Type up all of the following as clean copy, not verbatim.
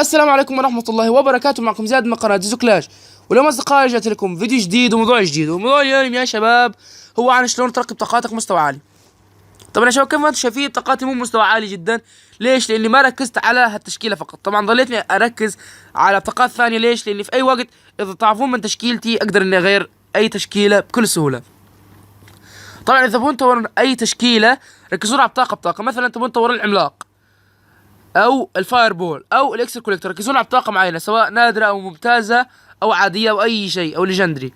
السلام عليكم ورحمة الله وبركاته. معكم زياد من قناة زيزو كلاش. واليوم أصدقائي رجعت لكم فيديو جديد وموضوع جديد. وموضوع اليوم يا شباب هو عن شلون ترقي بطاقاتك مستوى عالي. طبعا يا شباب كيف ما انتم شايفين بطاقاتي مو مستوى عالي جدا. ليش؟ لاني ما ركزت على هالتشكيلة فقط. طبعا ضليتني اركز على بطاقات ثانية. ليش؟ لاني في اي وقت اذا تعرفون من تشكيلتي اقدر اني اغير اي تشكيلة بكل سهولة. طبعا اذا تبون تطورون اي تشكيلة ركزوا على بطاقة. مثلا تبون تطورون العملاق او الفاير بول او الاكسل كوليكتور، ركزون على بطاقه معينه سواء نادره او ممتازه او عاديه او اي شيء او ليجندري.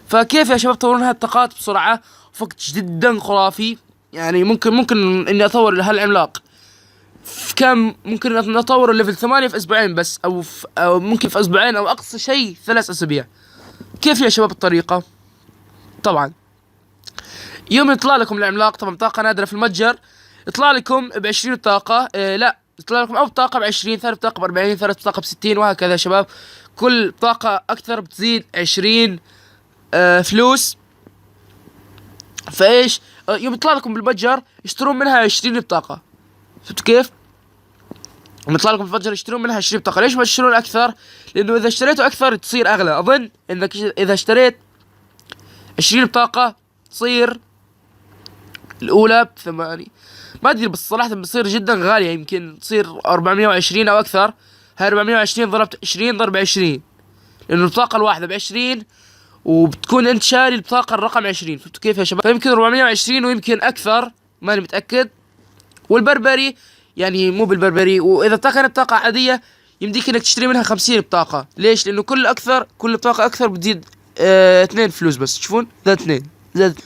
فكيف يا شباب تطورون هالطاقات بسرعه وقت جدا خرافي؟ يعني ممكن اني اطور هالعملاق في كم؟ ممكن ان اطور الليفل 8 في اسبوعين بس، او ممكن في اسبوعين او اقصى شيء 3 اسابيع. كيف يا شباب الطريقه؟ طبعا يوم يطلع لكم العملاق، طبعا بطاقه نادره في المتجر، يطلع لكم ب20 بطاقه، لا يطلع لكم او بطاقه ب20، ثالث بطاقه ب40، ثالث بطاقه ب60، وهكذا يا شباب. كل بطاقه اكثر بتزيد 20 فلوس. فايش يوم يطلع لكم بالمتجر يشترون منها 20 بطاقه. فهمتوا كيف؟ يوم يطلع لكم بالمتجر يشترون منها 20 بطاقه. ليش ما تشترون اكثر؟ لانه اذا اشتريتوا اكثر تصير اغلى. اظن انك اذا اشتريت 20 بطاقه تصير الاولى ب8، ما ادري بس صراحة بتصير جدا غالية، يمكن تصير 420 او اكثر. هاي 420 ضربت 20 ضرب 20، لانه البطاقة الواحدة ب20 وبتكون انت شاري البطاقة الرقم 20. فهمتوا كيف يا شباب؟ فيمكن 420 ويمكن اكثر، ماني متأكد. والبربري يعني مو بالبربري، واذا كانت بطاقة عادية يمديك انك تشتري منها 50 بطاقة. ليش؟ لانه كل بطاقة اكثر بتزيد 2 فلوس بس. تشوفون؟ زاد 2 زاد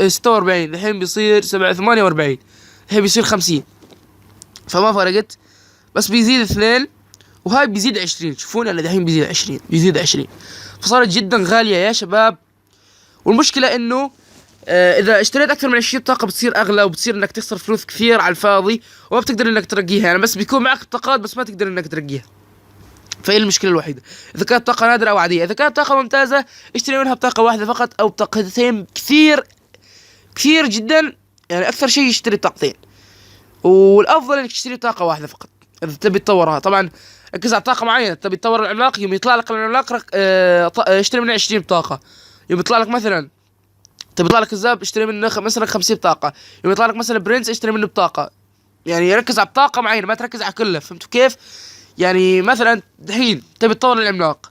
46، الحين بيصير 48، الحين بيصير 50. فما فرقت، بس بيزيد 2 وهاي بيزيد 20. تشوفون انا الحين بيزيد 20 فصارت جدا غالية يا شباب. والمشكلة انه اذا اشتريت اكثر من 20 بطاقة بتصير اغلى، وبتصير انك تخسر فلوس كثير على الفاضي وما بتقدر انك ترقيها. يعني بس بيكون معك بطاقات بس ما تقدر انك ترقيها. فهي المشكلة الوحيدة. إذا كانت طاقة نادرة أو عادية. إذا كانت طاقة ممتازة اشتري منها بطاقة واحدة فقط أو بطاقتين. كثير جدا، يعني أكثر شيء يشتري بطاقتين، والأفضل إنك تشتري طاقة واحدة فقط إذا تبي تطورها. طبعا ركز على طاقة معينة. تبي تطور العملاق، يوم يطلع لك العملاق اشتري منه 20 بطاقة. يوم يطلع لك مثلا تبي يطلع لك الذئب اشتري منه مثلا 50 بطاقة. يوم يطلع لك مثلا برنس اشتري منه بطاقة. يعني ركز على بطاقة معينة، ما تركز على كله. فهمتوا كيف؟ يعني مثلا دحين تبي تطور العملاق،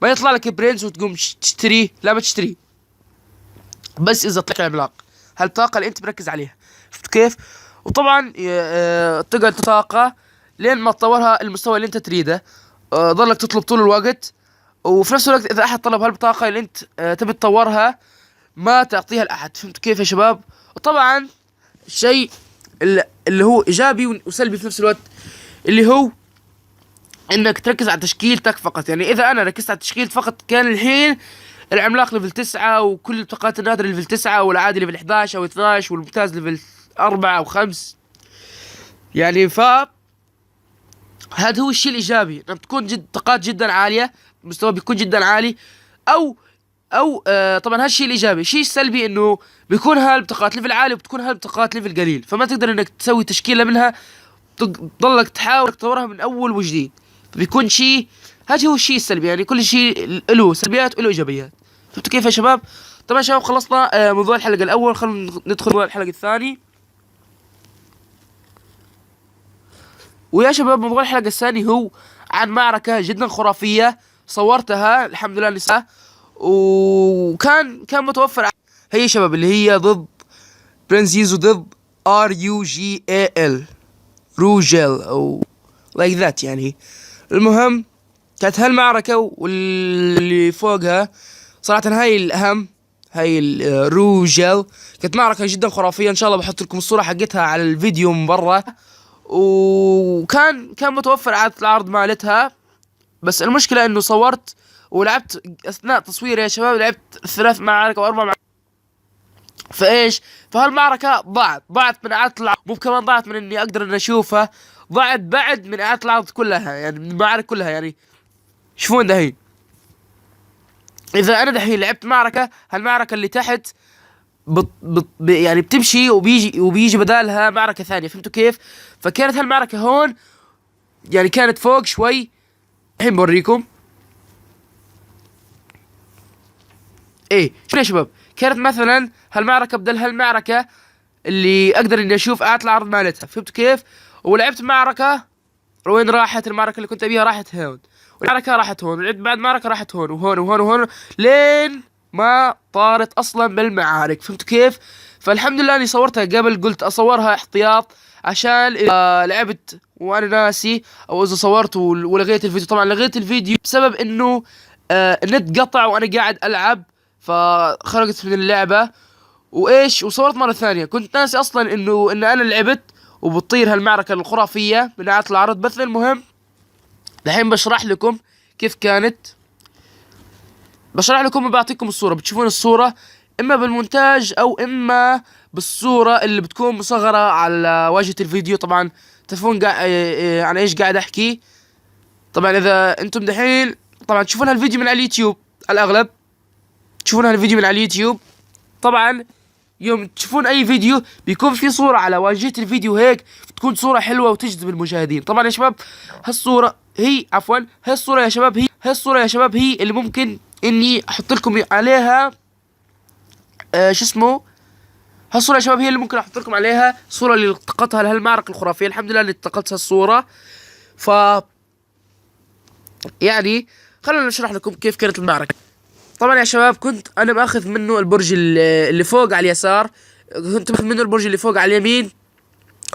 ما يطلع لك برنس وتقوم تشتريه، لا ما تشتريه، بس اذا طلع العملاق هالطاقة اللي انت مركز عليها. شفت كيف؟ وطبعا تقعد طاقة لين ما تطورها المستوى اللي انت تريده. ضلك تطلب طول الوقت، وفي نفس الوقت اذا احد طلب هالبطاقة اللي انت تبي تطورها ما تعطيها لاحد. فهمت كيف يا شباب؟ وطبعا الشيء اللي هو ايجابي وسلبي في نفس الوقت، اللي هو انك تركز على تشكيلتك فقط. يعني اذا انا ركزت على تشكيلتي فقط كان الحين العملاق ليفل 9 وكل البطاقات النادرة ليفل 9 والعادي ليفل 11 او 12 والممتاز ليفل 4 او 5. يعني هذا هو الشيء الايجابي، لما تكون طاقات جدا عالية، مستوى بيكون جدا عالي. او طبعا هالشيء الايجابي. الشيء السلبي انه بيكون هالبطاقات ليفل عالي وبتكون هالبطاقات ليفل قليل، فما تقدر انك تسوي تشكيلة منها، تضلك تحاول تطورها من اول وجديد. بيكون شيء، هذا هو الشيء السلبي. يعني كل شيء له سلبيات وله ايجابيات. فهمتوا كيف يا شباب؟ طبعا يا شباب خلصنا موضوع الحلقة الاول، خلينا ندخل موضوع الحلقة الثاني. ويا شباب موضوع الحلقة الثاني هو عن معركة جدا خرافية صورتها الحمد لله لسه، وكان متوفر. هي يا شباب اللي هي ضد برنس زيزو، ضد RUGAL روجل او لايك ذات. يعني المهم كانت هالمعركة واللي فوقها صراحة هاي الأهم، هاي الروجل كانت معركة جدا خرافية. إن شاء الله بحط لكم الصورة حقتها على الفيديو من برا. وكان متوفر إعادة العرض مالتها، بس المشكلة إنه صورت ولعبت أثناء تصوير يا شباب، لعبت 3 معارك أو 4 معارك. فهالمعركة ضاعت من إعادة العرض، مو كمان ضاعت من إني أقدر إني أشوفها، ضاعت بعد من إعادة العرض كلها، يعني من المعارك كلها. يعني شوفون دحين اذا انا دحين لعبت معركة، هالمعركة اللي تحت يعني بتمشي وبيجي بدالها معركة ثانية. فهمتوا كيف؟ فكانت هالمعركة هون يعني كانت فوق شوي، الحين بوريكم. ايه شوفوا يا شباب، كانت مثلا هالمعركة بدل هالمعركة اللي اقدر اني اشوف اعلى العرض مالتها، فهمتوا كيف؟ ولعبت معركة، وين راحت المعركة اللي كنت ابيها؟ راحت هون، والمعركة راحت هون، ولعبت بعد معركة راحت هون وهون وهون وهون، لين ما طارت اصلا بالمعارك، فهمتوا كيف؟ فالحمد لله اني صورتها قبل، قلت اصورها احتياط عشان اذا لعبت وانا ناسي، او اذا صورت ولغيت الفيديو. طبعا لغيت الفيديو بسبب انه النت قطع وانا قاعد العب، فخرجت من اللعبة وايش، وصورت مرة ثانية. كنت ناسي اصلا انه انا لعبت وبتطير هالمعركة الخرافية من اعلى العرض. بس المهم الحين بشرح لكم كيف كانت، بشرح لكم وبعطيكم الصورة. بتشوفون الصورة اما بالمونتاج او اما بالصورة اللي بتكون مصغرة على واجهة الفيديو. طبعا تعرفون عن ايش قاعد احكي. طبعا اذا انتم دحين طبعا تشوفون هالفيديو من على اليوتيوب، على الاغلب تشوفون هالفيديو من على اليوتيوب. طبعا يوم تشوفون اي فيديو بيكون في صورة على واجهة الفيديو هيك، تكون صورة حلوة وتجذب المشاهدين. طبعا يا شباب هالصورة هي هالصورة يا شباب هي اللي ممكن اني احط لكم عليها شو اسمه، هالصورة يا شباب هي اللي ممكن احط لكم عليها صورة اللي التقطتها لهالمعركة الخرافية. الحمد لله اني التقطت هالصورة. ف يعني خلونا نشرح لكم كيف كانت المعركة. طبعا يا شباب كنت انا ماخذ منه البرج اللي فوق على اليسار، كنت ماخذ منه البرج اللي فوق على اليمين،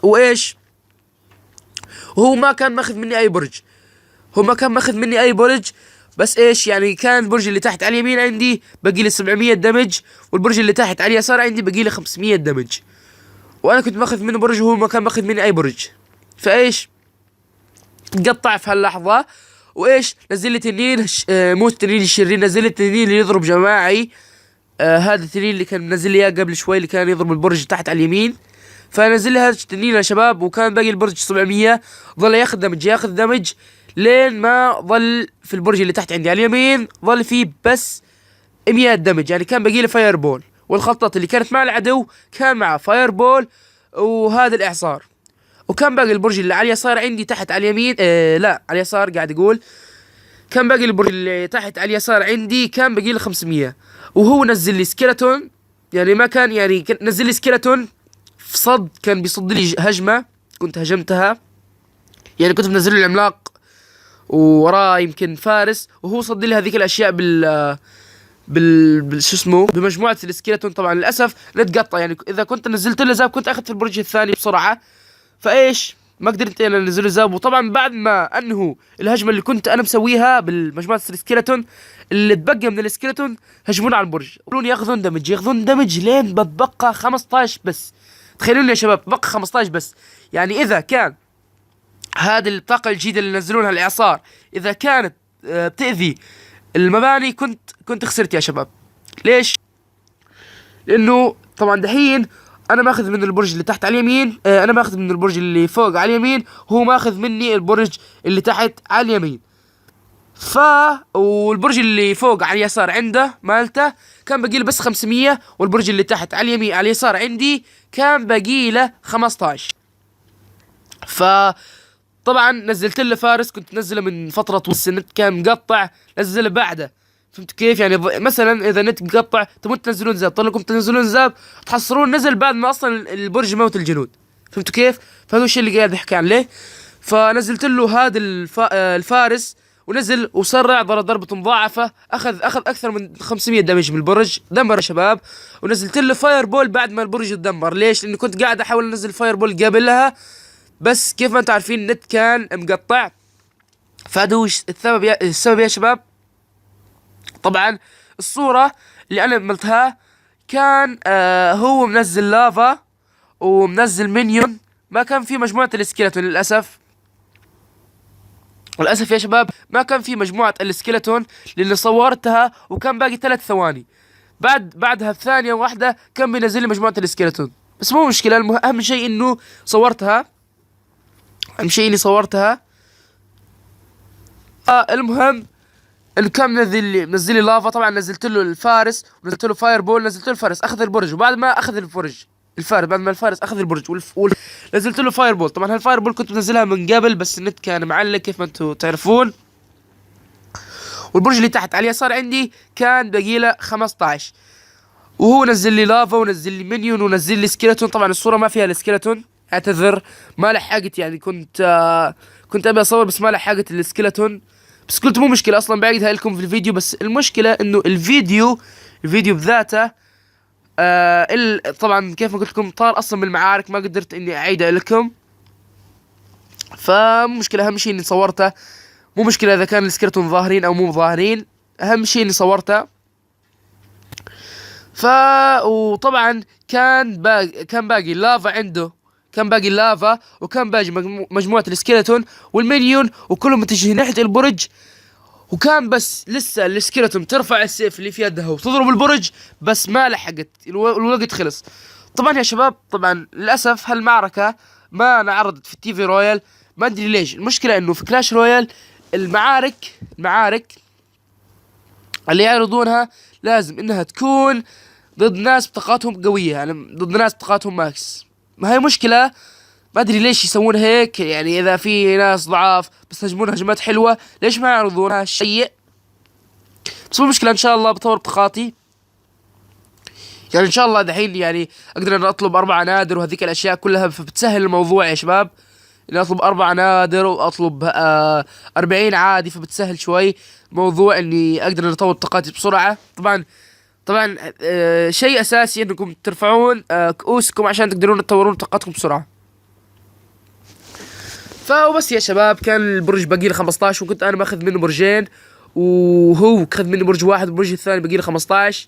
وايش، وهو ما كان ماخذ مني اي برج، بس ايش يعني كان البرج اللي تحت على اليمين عندي باقي لي 700 دمج، والبرج اللي تحت على اليسار عندي باقي لي 500 دمج، وانا كنت ماخذ منه برج وهو ما كان ماخذ مني اي برج. فايش تقطع في هاللحظة، وايش نزل لي تنين مو التنين الشرير، نزل لي التنين اللي يضرب جماعي. هذا التنين اللي كان منزل لي اياه قبل شوي، اللي كان يضرب البرج تحت على اليمين. فنزل لي هذا التنين يا شباب، وكان باقي البرج 700. ظل ياخذ دمج لين ما ظل في البرج اللي تحت عندي على اليمين ظل فيه بس 100 دمج. يعني كان باقي لي فاير بول، والخطات اللي كانت مع العدو كان معه فاير بول وهذا الاعصار. وكان باقي البرج اللي على اليسار عندي تحت على اليمين لا على اليسار قاعد اقول، كان باقي البرج اللي تحت على اليسار عندي كان باقي له 500. وهو نزل لي سكيلتون، يعني ما كان يعني نزل لي سكيلتون في صد، كان بيصد لي هجمة كنت هجمتها، يعني كنت منزل له العملاق ووراه يمكن فارس، وهو صد لي هذيك الاشياء شو اسمه بمجموعة السكيلتون. طبعا للاسف نتقطع، يعني اذا كنت نزلت له زاب كنت اخذت في البرج الثاني بسرعة، فايش ما قدرت انا انزل زاب. وطبعا بعد ما انهوا الهجمه اللي كنت انا مسويها بالمجموعه السكيلتون، اللي تبقى من السكيلتون هجمون على البرج، يقولون ياخذون دمج لين بتبقى 15 بس. تخيلون يا شباب بقى 15 بس. يعني اذا كان هذه الطاقه الجديده اللي ينزلونها الاعصار اذا كانت بتاذي المباني كنت خسرت يا شباب. ليش؟ لانه طبعا دحين انا ماخذ من البرج اللي تحت على اليمين، انا ماخذ من البرج اللي فوق على اليمين، هو ماخذ مني البرج اللي تحت على اليمين. والبرج اللي فوق على اليسار عنده مالته كان باقي له بس 500، والبرج اللي تحت على اليمين على اليسار عندي كان باقي له 15. طبعا نزلت له فارس، كنت نزله من فتره طويله، النت كان مقطع، نزله بعده. فهمت كيف؟ يعني مثلا اذا نت مقطع تبون تنزلون زاب، طلع لكم تنزلون زاب تحصرون نزل بعد ما اصلا البرج موت الجنود. فهمتوا كيف؟ فهذا الشيء اللي قاعد احكي عنه. فنزلت له هذا الفارس، ونزل وسرع ضربة مضاعفة، اخذ اكثر من 500 دمج من البرج، دمر يا شباب. ونزلت له فاير بول بعد ما البرج اتدمر. ليش؟ لاني كنت قاعد احاول انزل فاير بول قبلها، بس كيف ما انتم عارفين النت كان مقطع. فهذا هو السبب يا شباب. طبعا الصورة اللي انا عملتها كان هو منزل لافا ومنزل مينيون، ما كان في مجموعة السكيلتون للأسف يا شباب، ما كان في مجموعة السكيلتون لأني صورتها وكان باقي 3 ثواني. بعدها بثانية واحدة كان بينزل لي مجموعة السكيلتون، بس مو مشكلة. أهم شيء إنه صورتها، اني صورتها. المهم انه كان منزل لي لافا. طبعا نزلت له الفارس ونزلت له فاير بول، نزلت له الفارس اخذ البرج، وبعد ما اخذ الفارس اخذ البرج نزلت له فاير بول. طبعا هالفاير بول كنت منزلها من قبل بس النت كان معلق كيف ما انتم تعرفون. والبرج اللي تحت على اليسار عندي كان باقي له 15. وهو نزل لي لافا ونزل لي مينيون ونزل لي سكيلتون. طبعا الصورة ما فيها السكيلتون، اعتذر، ما لحقت يعني. كنت ابي اصور بس ما لحقت السكيلتون، بس قلت مو مشكلة اصلا بعيدها لكم في الفيديو. بس المشكلة انه الفيديو بذاته طبعا كيف ما قلت لكم طار اصلا بالمعارك، ما قدرت اني اعيده لكم. فمو مشكلة، اهم شيء اني صورته، مو مشكلة اذا كان السكيلتون ظاهرين او مو ظاهرين، اهم شيء اني صورته. وطبعا كان باقي اللافا عنده، كان باقي اللافا وكان باقي مجموعة السكيلتون والمينيون، وكلهم متجهين ناحية البرج. وكان بس لسه السكيلتون ترفع السيف اللي في يدها وتضرب البرج، بس ما لحقت، الوقت خلص. طبعا يا شباب، طبعا للاسف هالمعركة ما انعرضت في التي في رويال، ما ادري ليش. المشكلة انه في كلاش رويال المعارك اللي يعرضونها لازم انها تكون ضد ناس بطاقاتهم قوية، يعني ضد ناس بطاقاتهم ماكس. ما هي مشكلة، ما ادري ليش يسوون هيك. يعني اذا في ناس ضعاف بس يهجمون هجمات حلوة، ليش ما يعرضونها شيء؟ بس مو مشكلة، ان شاء الله بطور بطاقاتي. يعني ان شاء الله دحين يعني اقدر ان اطلب 4 نادر وهذيك الاشياء كلها، فبتسهل الموضوع يا شباب. اني اطلب 4 نادر واطلب 40 عادي، فبتسهل شوي موضوع اني اقدر ان اطور طاقاتي بسرعة. طبعا شيء اساسي انكم ترفعون كؤوسكم عشان تقدرون تطورون طاقتكم بسرعة. فبس يا شباب، كان البرج باقي له 15، وكنت انا ماخذ منه برجين، وهو خذ مني برج واحد، والبرج الثاني باقي له 15،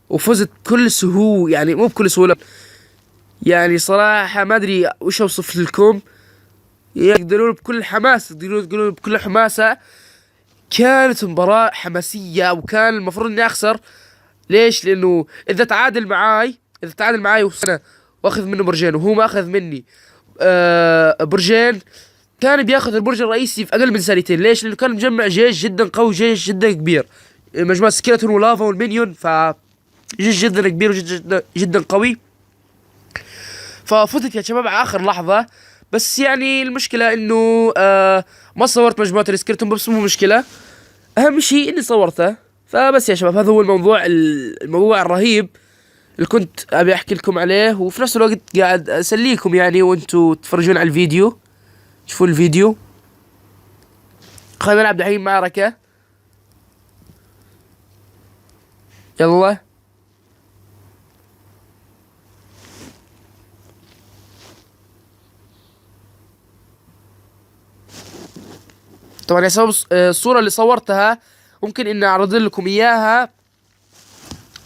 وفزت بكل سهولة. يعني مو بكل سهولة، يعني صراحة ما ادري وش اوصف لكم. يقدرون بكل حماس، تقولون بكل حماسة. كانت مباراة حماسية، وكان المفروض اني اخسر. ليش؟ لانه اذا تعادل معاي وأنا واخذ منه برجين وهو ما اخذ مني برجين، كان بياخذ البرج الرئيسي في اقل من ثانيتين. ليش؟ لانه كان مجمع جيش جدا قوي، جيش جدا كبير، مجموعة سكيلتون ولافا والمينيون، جيش جدا كبير وجيش جدا قوي. ففتت يا شباب على اخر لحظة. بس يعني المشكلة انه ما صورت مجموعة السكيلتون، بس مو مشكلة، اهم شيء اني صورته. فبس يا شباب، هذا هو الموضوع الرهيب اللي كنت ابي احكي لكم عليه، وفي نفس الوقت قاعد اسليكم يعني وانتوا تتفرجون على الفيديو، تشوفون الفيديو. خلينا نلعب دحين معركة، يلا. طبعا يا شباب، الصورة اللي صورتها ممكن اني اعرض لكم اياها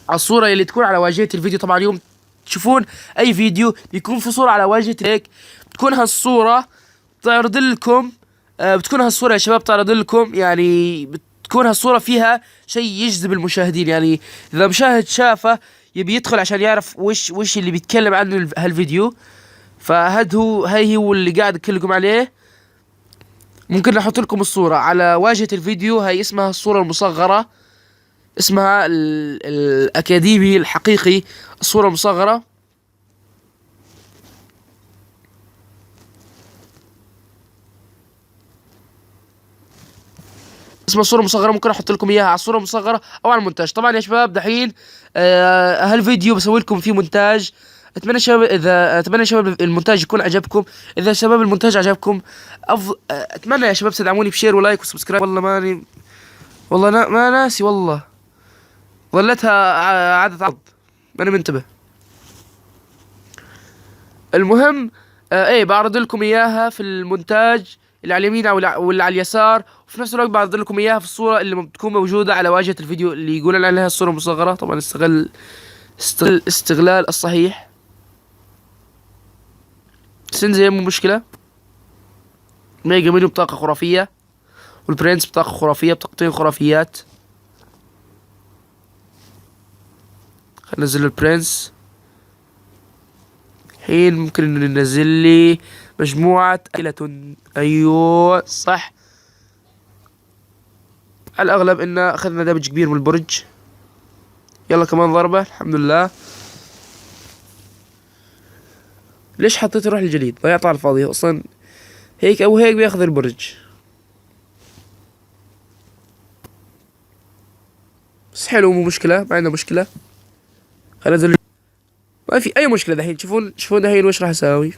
على الصورة اللي تكون على واجهة الفيديو. طبعا يوم تشوفون اي فيديو بيكون في صورة على واجهة هيك، بتكون هالصورة تعرض لكم، بتكون هالصورة يا شباب تعرض لكم، يعني بتكون هالصورة فيها شيء يجذب المشاهدين. يعني اذا مشاهد شافه يبي يدخل عشان يعرف وش اللي بيتكلم عنه هالفيديو. هي هو اللي قاعد اكلمكم عليه. ممكن احط لكم الصورة على واجهة الفيديو، هي اسمها الصورة المصغرة، اسمها الأكاديمي الحقيقي، الصورة المصغرة. اسمها الصورة المصغرة، ممكن احط لكم اياها على الصورة المصغرة او على المونتاج. طبعا يا شباب دحين هالفيديو بسوي لكم فيه مونتاج. اتمنى شباب المونتاج يكون عجبكم. اذا شباب المونتاج عجبكم اتمنى يا شباب تدعموني بشير ولايك وسبسكرايب. والله ما ناسي، والله ظلتها عادة عرض، ماني منتبه. المهم ايه، بعرض لكم اياها في المونتاج اللي على اليمين واللي على اليسار، وفي نفس الوقت بعرض لكم اياها في الصورة اللي بتكون موجودة على واجهة الفيديو اللي يقولون عليها الصورة المصغرة. طبعا استغلال الصحيح. سنزي مو مشكلة، ميجا مينو بطاقة خرافية، والبرنس بطاقة خرافية، بطاقتين خرافيات. خلينا ننزل البرنس الحين. ممكن انه ننزل لي مجموعة أكلة، ايوه صح. على الاغلب ان اخذنا دمج كبير من البرج. يلا كمان ضربة، الحمد لله. ليش حطيت روح الجليد؟ ضيعتها على الفاضي اصلا، هيك او هيك بياخذ البرج. بس حلو، مو مشكلة، ما عندنا مشكلة. خلينا ننزل. ما في اي مشكلة دحين. شوفون دحين وش راح اسوي.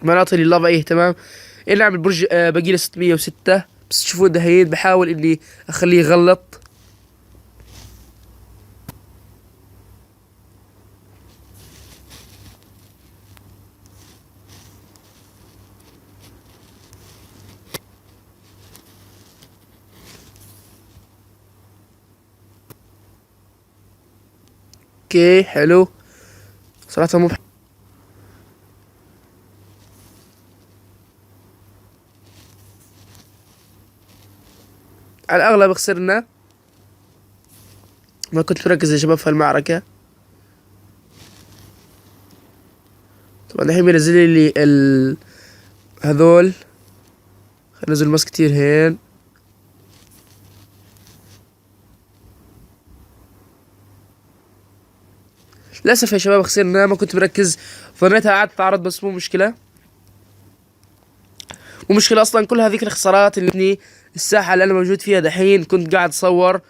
مناطق اللافا ايه تمام. إيه نعمل برج باقي له 606. بس تشوفون دحين بحاول اني اخليه يغلط. اوكي حلو. صراحة مو على الاغلب خسرنا. ما كنت مركز يا شباب في المعركة. طبعا الحين بينزل لي هذول. خلينا ننزل ماسكتير هين. للاسف يا شباب خسرنا، ما كنت مركز. ظنيتها قعدت تعرض بس مو مشكلة. مو مشكلة اصلا. كل هذيك الخسارات اللي الساحة اللي انا موجود فيها دحين كنت قاعد اصور.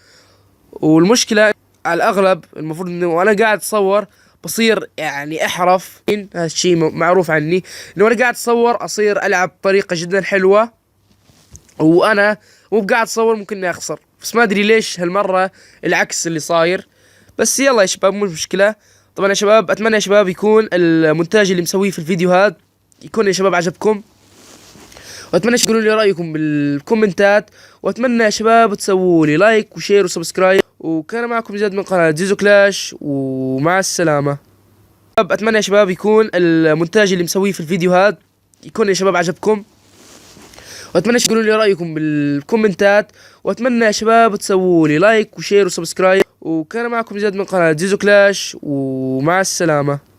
والمشكلة على الاغلب المفروض انه وانا قاعد اصور بصير يعني احرف. هذا الشيء معروف عني، انه وانا قاعد اصور اصير العب بطريقة جدا حلوة، وانا مو قاعد اصور ممكن اني اخسر. بس ما ادري ليش هالمرة العكس اللي صاير. بس يلا يا شباب مو مشكلة. طبعا يا شباب اتمنى يا شباب يكون المونتاج اللي مسويه في الفيديوهات يكون يا شباب عجبكم. واتمنى تقولوا لي رايكم بالكومنتات. واتمنى يا شباب تسووا لي لايك وشير وسبسكرايب. وكان معكم زياد من قناة زيزو كلاش، ومع السلامة. اتمنى يا شباب يكون المونتاج اللي مسويه في الفيديوهات يكون يا شباب عجبكم. واتمنى تقولوا لي رايكم بالكومنتات. واتمنى يا شباب تسووا لي لايك وشير وسبسكرايب. وكان معكم زياد من قناة زيزو كلاش، ومع السلامة.